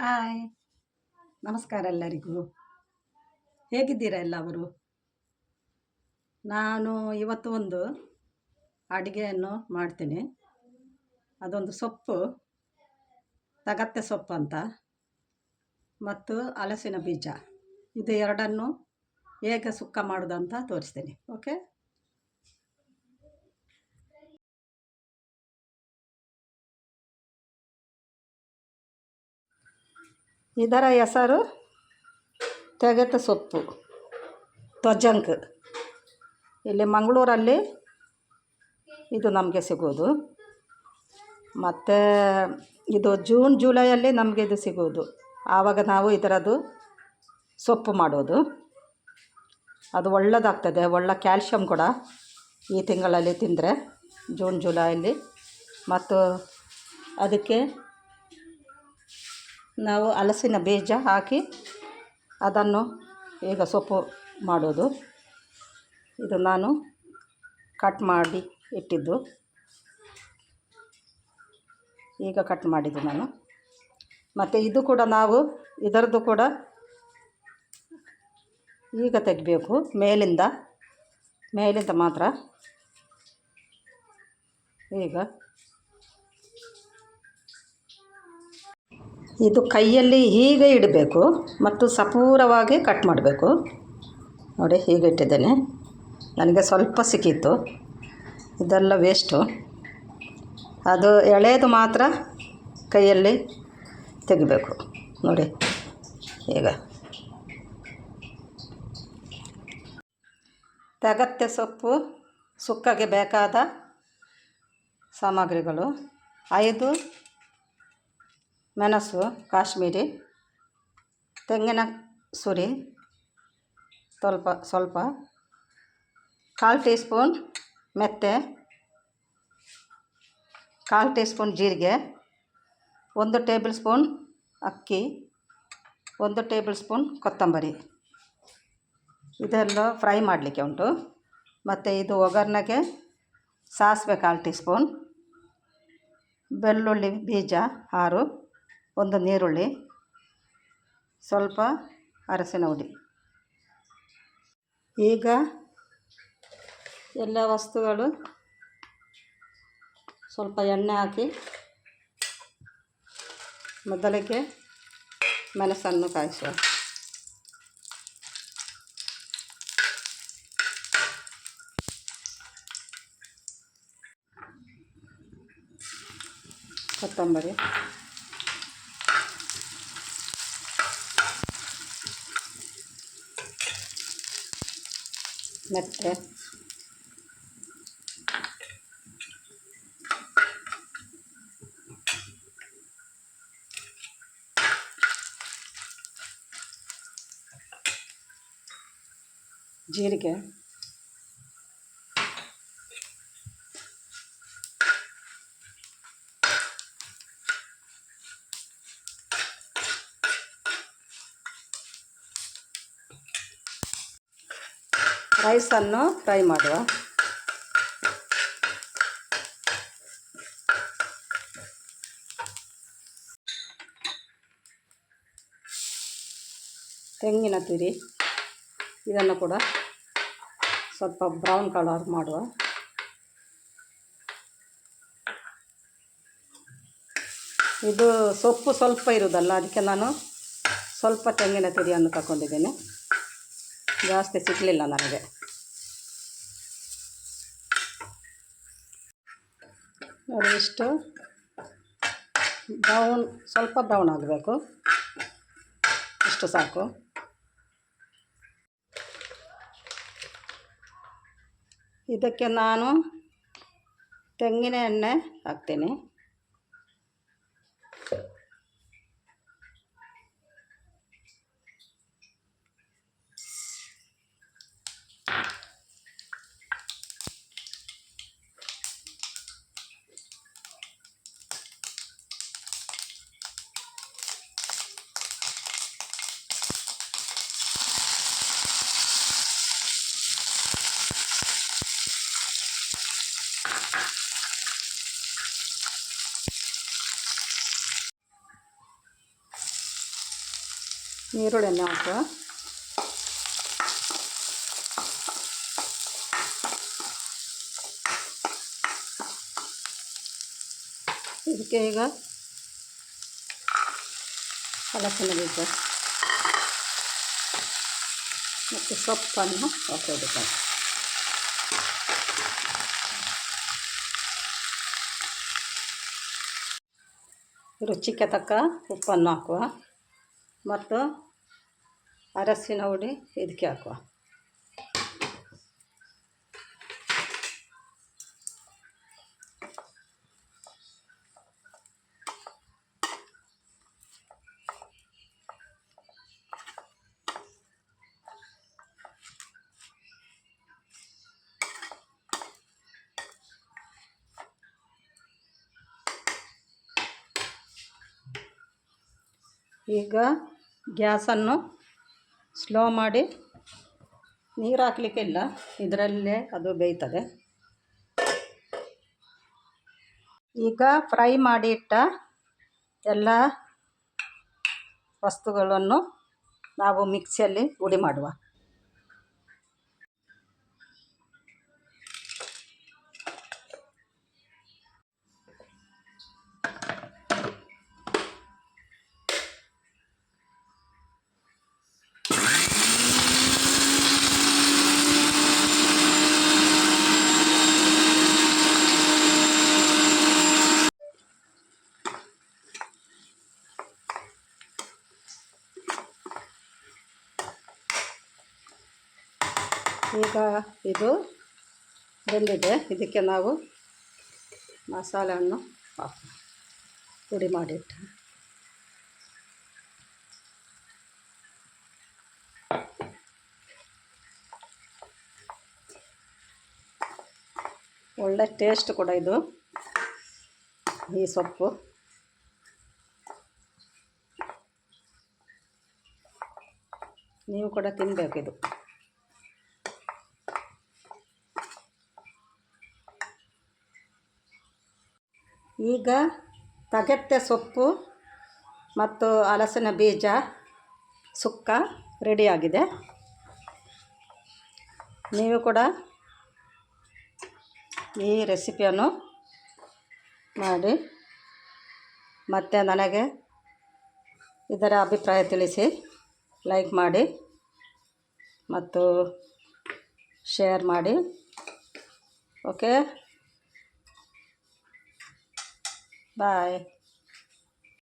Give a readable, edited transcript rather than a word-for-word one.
Hi, ನಮಸ್ಕಾರ ಎಲ್ಲರಿಗೂ. ಹೇಗಿದ್ದೀರಾ ಎಲ್ಲವರು? ನಾನು ಇವತ್ತು ಒಂದು ಅಡುಗೆಯನ್ನು ಮಾಡ್ತೀನಿ. ಅದೊಂದು ಸೊಪ್ಪು, ತಗತ್ತೆ ಸೊಪ್ಪು ಅಂತ, ಮತ್ತು ಹಲಸಿನ ಬೀಜ, ಇದು ಎರಡನ್ನು ಹೇಗೆ ಸುಕ್ಕ ಮಾಡೋದು ಅಂತ ತೋರಿಸ್ತೀನಿ. ಓಕೆ, ಇದರ ಹೆಸರು ತೆಗೆತ ಸೊಪ್ಪು, ತ್ವಜಂಕ್. ಇಲ್ಲಿ ಮಂಗಳೂರಲ್ಲಿ ಇದು ನಮಗೆ ಸಿಗೋದು. ಮತ್ತು ಇದು ಜೂನ್ ಜುಲೈಯಲ್ಲಿ ನಮಗೆ ಇದು ಸಿಗೋದು. ಆವಾಗ ನಾವು ಇದರದ್ದು ಸೊಪ್ಪು ಮಾಡೋದು. ಅದು ಒಳ್ಳೆಯದಾಗ್ತದೆ, ಒಳ್ಳೆ ಕ್ಯಾಲ್ಶಿಯಂ ಕೂಡ ಈ ತಿಂಗಳಲ್ಲಿ ತಿಂದರೆ, ಜೂನ್ ಜುಲೈಯಲ್ಲಿ. ಮತ್ತು ಅದಕ್ಕೆ ನಾವು ಹಲಸಿನ ಬೀಜ ಹಾಕಿ ಅದನ್ನು ಈಗ ಸೊಪ್ಪು ಮಾಡೋದು. ಇದು ನಾನು ಕಟ್ ಮಾಡಿ ಇಟ್ಟಿದ್ದು, ಈಗ ಕಟ್ ಮಾಡಿದ್ದು ನಾನು. ಮತ್ತು ಇದು ಕೂಡ ನಾವು ಇದರದ್ದು ಕೂಡ ಈಗ ತೆಗಿಬೇಕು, ಮೇಲಿಂದ ಮಾತ್ರ. ಈಗ ಇದು ಕೈಯಲ್ಲಿ ಹೀಗೆ ಇಡಬೇಕು ಮತ್ತು ಸಪೂರವಾಗಿ ಕಟ್ ಮಾಡಬೇಕು. ನೋಡಿ, ಹೀಗೆ ಇಟ್ಟಿದ್ದೇನೆ. ನನಗೆ ಸ್ವಲ್ಪ ಸಿಕ್ಕಿತ್ತು, ಇದೆಲ್ಲ ವೇಸ್ಟು. ಅದು ಎಳೆದು ಮಾತ್ರ ಕೈಯಲ್ಲಿ ತೆಗಿಬೇಕು. ನೋಡಿ, ಈಗ ತಗತ್ತೆ ಸೊಪ್ಪು ಸುಕ್ಕಗೆ ಬೇಕಾದ ಸಾಮಗ್ರಿಗಳು: 5 ಮೆಣಸು ಕಾಶ್ಮೀರಿ, ತೆಂಗಿನ ಸುರಿ ಸ್ವಲ್ಪ, 1/4 ಟೀ ಸ್ಪೂನ್ ಮೆಂತೆ, 1/4 ಟೀ ಸ್ಪೂನ್ ಜೀರಿಗೆ, 1 ಟೇಬಲ್ ಸ್ಪೂನ್ ಅಕ್ಕಿ, 1 ಟೇಬಲ್ ಸ್ಪೂನ್ ಕೊತ್ತಂಬರಿ. ಇದೆಲ್ಲ ಫ್ರೈ ಮಾಡಲಿಕ್ಕೆ ಉಂಟು. ಮತ್ತು ಇದು ಒಗ್ಗರಣೆಗೆ ಸಾಸಿವೆ 1/4 ಟೀ ಸ್ಪೂನ್, ಬೆಳ್ಳುಳ್ಳಿ ಬೀಜ 6, 1 ನೀರುಳ್ಳಿ, ಸ್ವಲ್ಪ ಅರಸಿನ ಹುಡಿ. ಈಗ ಎಲ್ಲ ವಸ್ತುಗಳು ಸ್ವಲ್ಪ ಎಣ್ಣೆ ಹಾಕಿ ಮೊದಲಿಗೆ ಮೆಣಸನ್ನು ಕಾಯಿಸುವ. ಕೊತ್ತಂಬರಿ, ಮೆಂತೆ, ಜೀರಿಗೆ, ರೈಸನ್ನು ಫ್ರೈ ಮಾಡುವ. ತೆಂಗಿನ ತುರಿ, ಇದನ್ನು ಕೂಡ ಸ್ವಲ್ಪ ಬ್ರೌನ್ ಕಲರ್ ಮಾಡುವ. ಇದು ಸೊಪ್ಪು ಸ್ವಲ್ಪ ಇರುವುದಲ್ಲ, ಅದಕ್ಕೆ ನಾನು ಸ್ವಲ್ಪ ತೆಂಗಿನ ತುರಿಯನ್ನು ತಗೊಂಡಿದ್ದೇನೆ, ಜಾಸ್ತಿ ಸಿಗಲಿಲ್ಲ ನನಗೆ. ನೋಡಿ, ಇಷ್ಟು ಸ್ವಲ್ಪ ಬ್ರೌನ್ ಆಗಬೇಕು, ಇಷ್ಟು ಸಾಕು. ಇದಕ್ಕೆ ನಾನು ತೆಂಗಿನ ಎಣ್ಣೆ ಹಾಕ್ತೀನಿ. ಈರುಳ್ಳಿ ಎಣ್ಣೆ ಹಾಕುವ. ಇದಕ್ಕೆ ಈಗ ಹಲಸಿನ ಬೀಜ ಮತ್ತು ಸೊಪ್ಪನ್ನು ಹಾಕೋದಕ್ಕೆ. ರುಚಿಗೆ ತಕ್ಕ ಉಪ್ಪನ್ನು ಹಾಕುವ ಮತ್ತು ಅರಸಿನ ಹುಡಿ ಇದಕ್ಕೆ ಹಾಕುವ. ಈಗ ಗ್ಯಾಸನ್ನು ಸ್ಲೋ ಮಾಡಿ, ನೀರು ಹಾಕಲಿಕ್ಕಿಲ್ಲ, ಇದರಲ್ಲೇ ಅದು ಬೇಯ್ತದೆ. ಈಗ ಫ್ರೈ ಮಾಡಿ ಇಟ್ಟ ಎಲ್ಲ ವಸ್ತುಗಳನ್ನು ನಾವು ಮಿಕ್ಸಿಯಲ್ಲಿ ಪುಡಿ ಮಾಡುವ. ಈಗ ಇದು ಬೆಂದಿದೆ. ಇದಕ್ಕೆ ನಾವು ಮಸಾಲೆಯನ್ನು ಹಾಕುವ, ಪುಡಿ ಮಾಡಿಟ್ಟು. ಒಳ್ಳೆ ಟೇಸ್ಟ್ ಕೂಡ ಇದು, ಈ ಸೊಪ್ಪು. ನೀವು ಕೂಡ ತಿನ್ನಬೇಕಿದು. ಈಗ ತಗೆತ್ತೆ ಸೊಪ್ಪು ಮತ್ತು ಹಲಸಿನ ಬೀಜ ಸುಕ್ಕ ರೆಡಿಯಾಗಿದೆ. ನೀವು ಕೂಡ ಈ ರೆಸಿಪಿಯನ್ನು ಮಾಡಿ ಮತ್ತು ನನಗೆ ಇದರ ಅಭಿಪ್ರಾಯ ತಿಳಿಸಿ, ಲೈಕ್ ಮಾಡಿ ಮತ್ತು ಶೇರ್ ಮಾಡಿ. ಓಕೆ, ಬಾಯ್.